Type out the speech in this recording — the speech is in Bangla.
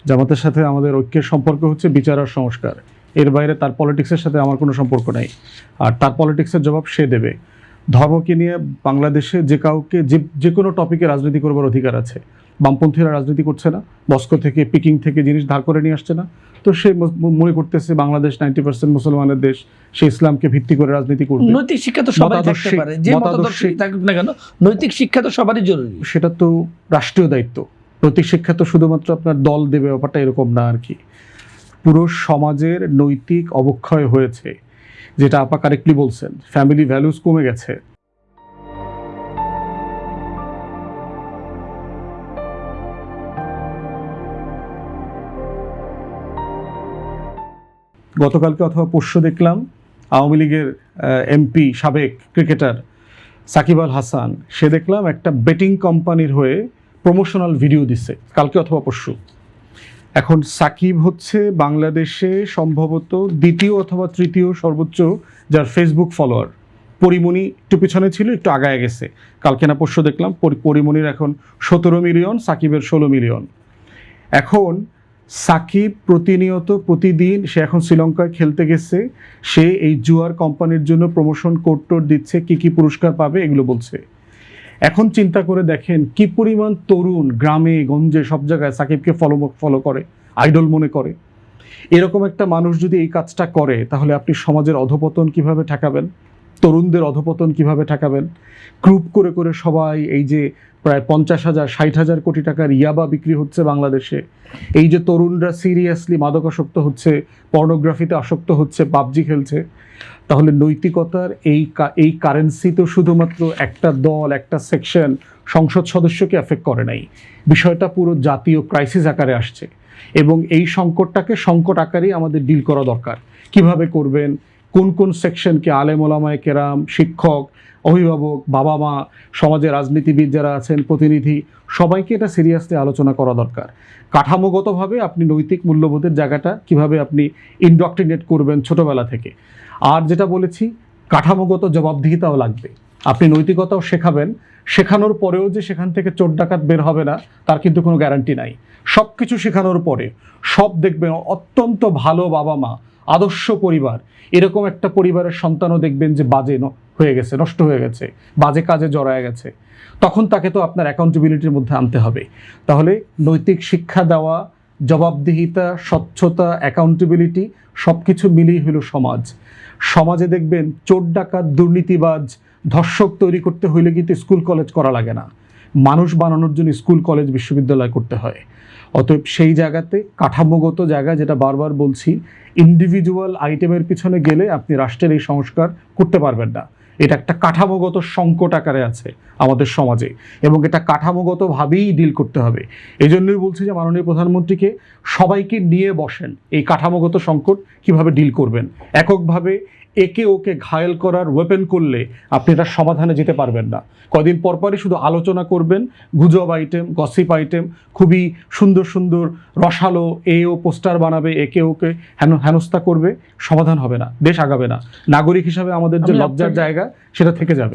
জামাতের সাথে আমাদের ঐক্যের সম্পর্ক হচ্ছে বিচার আর সংস্কার, এর বাইরে তার পলিটিক্সের সাথে আমার কোনো সম্পর্ক নাই। আর তার পলিটিক্সের জবাব সে দেবে। ধর্মকে নিয়ে বাংলাদেশে যে কাউকে যে কোনো টপিকে রাজনীতি করবার অধিকার আছে। বামপন্থীরা রাজনীতি করছে না, মস্কো থেকে পিকিং থেকে জিনিস ধার করে নিয়ে আসছে না, তো সে মনে করতেছে বাংলাদেশ 90% মুসলমানের দেশ, সে ইসলামকে ভিত্তি করে রাজনীতি করবে। নৈতিক শিক্ষা তো সবাই থাকতে পারে, যে মতাদর্শ থাকুক না কেন, নৈতিক শিক্ষা তো সবারই জরুরি। সেটা তো রাষ্ট্রীয় দায়িত্ব। নৈতিক শিক্ষা তো শুধুমাত্র আপনার দল দেবে, ব্যাপারটা এরকম না আর কি। পুরো সমাজের নৈতিক অবক্ষয় হয়েছে, যেটা আপা কারেক্টলি বলছেন, ফ্যামিলি ভ্যালুস কমে গেছে। গতকালকে অথবা পরশু দেখলাম আওয়ামী লীগের এমপি সাবেক ক্রিকেটার সাকিব আল হাসান, সে দেখলাম একটা বেটিং কোম্পানির হয়ে প্রমোশনাল ভিডিও দিচ্ছে কালকে অথবা পরশু। এখন সাকিব হচ্ছে বাংলাদেশে সম্ভবত দ্বিতীয় অথবা তৃতীয় সর্বোচ্চ যার ফেসবুক ফলোয়ার। পরিমণি একটু পিছনে ছিল, একটু আগায় গেছে। কালকে না পরশু দেখলাম পরিমণির এখন 17 মিলিয়ন, সাকিবের 16 মিলিয়ন। এখন সাকিব প্রতিদিন সে এখন শ্রীলঙ্কায় খেলতে গেছে, সে এই জুয়ার কোম্পানির জন্য প্রমোশন কোড টোড দিচ্ছে, কি পুরস্কার পাবে এগুলো বলছে। এখন চিন্তা করে দেখেন কি পরিমাণ তরুণ গ্রামে গঞ্জে সব জায়গায় সাকিবকে ফলো করে, আইডল মনে করে। এরকম একটা মানুষ যদি এই কাজটা করে, তাহলে আপনি সমাজের অধপতন কিভাবে ঠেকাবেন, তরুণদের অধপতন কিভাবে ঠেকাবেন? গ্রুপ করে করে সবাই, এই যে প্রায় 50,000 60,000 কোটি টাকার ইয়াবা বিক্রি হচ্ছে বাংলাদেশে, এই যে তরুণরা সিরিয়াসলি মাদকাসক্ত হচ্ছে, পর্নোগ্রাফিতে আসক্ত হচ্ছে, পাবজি খেলছে, তাহলে নৈতিকতার এই কারেন্সি তো শুধুমাত্র একটা দল, একটা সেকশন, সংসদ সদস্যকে এফেক্ট করে নাই। বিষয়টা পুরো জাতীয় ক্রাইসিস আকারে আসছে, এবং এই সংকটটাকে সংকট আকারেই আমাদের ডিল করা দরকার। কিভাবে করবেন, কোন কোন সেকশনকে, আলেম ওলামায়ে কেরাম, শিক্ষক, অভিভাবক, বাবা মা, সমাজের রাজনীতিবিদ যারা আছেন, প্রতিনিধি, সবাইকে এটা সিরিয়াসলি আলোচনা করা দরকার। কাঠামোগতভাবে আপনি নৈতিক মূল্যবোধের জায়গাটা কিভাবে আপনি ইনডক্ট্রিনেট করবেন ছোটবেলা থেকে। আর যেটা বলেছি, কাঠামোগত জবাবদিহিতাও লাগবে। আপনি নৈতিকতাও শেখাবেন, শেখানোর পরেও যে সেখান থেকে চোর ডাকাত বের হবে না তার কিন্তু কোনো গ্যারান্টি নাই। সব কিছু শেখানোর পরে সব দেখবেন অত্যন্ত ভালো বাবা মা, আদর্শ পরিবার, এরকম একটা পরিবারের সন্তানও দেখবেন যে বাজে হয়ে গেছে, নষ্ট হয়ে গেছে, বাজে কাজে জড়ায় গেছে, তখন তাকে তো আপনার অ্যাকাউন্টেবিলিটির মধ্যে আনতে হবে। তাহলে নৈতিক শিক্ষা দেওয়া, জবাবদিহিতা, স্বচ্ছতা, অ্যাকাউন্টেবিলিটি সব কিছু মিলিয়ে হলো সমাজ। সমাজে দেখবেন চোর ডাকাত, দুর্নীতিবাজ, ধর্ষক তৈরি করতে হইলে কিন্তু স্কুল কলেজ করা লাগে না, মানুষ বানানোর জন্য স্কুল কলেজ বিশ্ববিদ্যালয় করতে হয়। অতএব সেই জায়গাতে কাঠামোগত জায়গা, যেটা বারবার বলছি, ইন্ডিভিজুয়াল আইটেমের পিছনে গেলে আপনি রাষ্ট্রের এই সংস্কার করতে পারবেন না। এটা একটা কাঠামোগত সংকট আকারে আছে আমাদের সমাজে, এবং এটা কাঠামোগতভাবেই ডিল করতে হবে। এই জন্যই বলছি যে মাননীয় প্রধানমন্ত্রীকে সবাইকে নিয়ে বসেন, এই কাঠামোগত সংকট কিভাবে ডিল করবেন। এককভাবে একে ওকে ঘায়েল করার ওয়েপেন করলে আপনি এটার সমাধানে যেতে পারবেন না। কদিন পরপরই শুধু আলোচনা করবেন, গুজব আইটেম, গসিপ আইটেম, খুবই সুন্দর সুন্দর রসালো এও পোস্টার বানাবে, একে ওকে হেনস্থা করবে, সমাধান হবে না, দেশ আগাবে না। নাগরিক হিসাবে আমাদের যে লজ্জার জায়গা সেটা থেকে যাবে।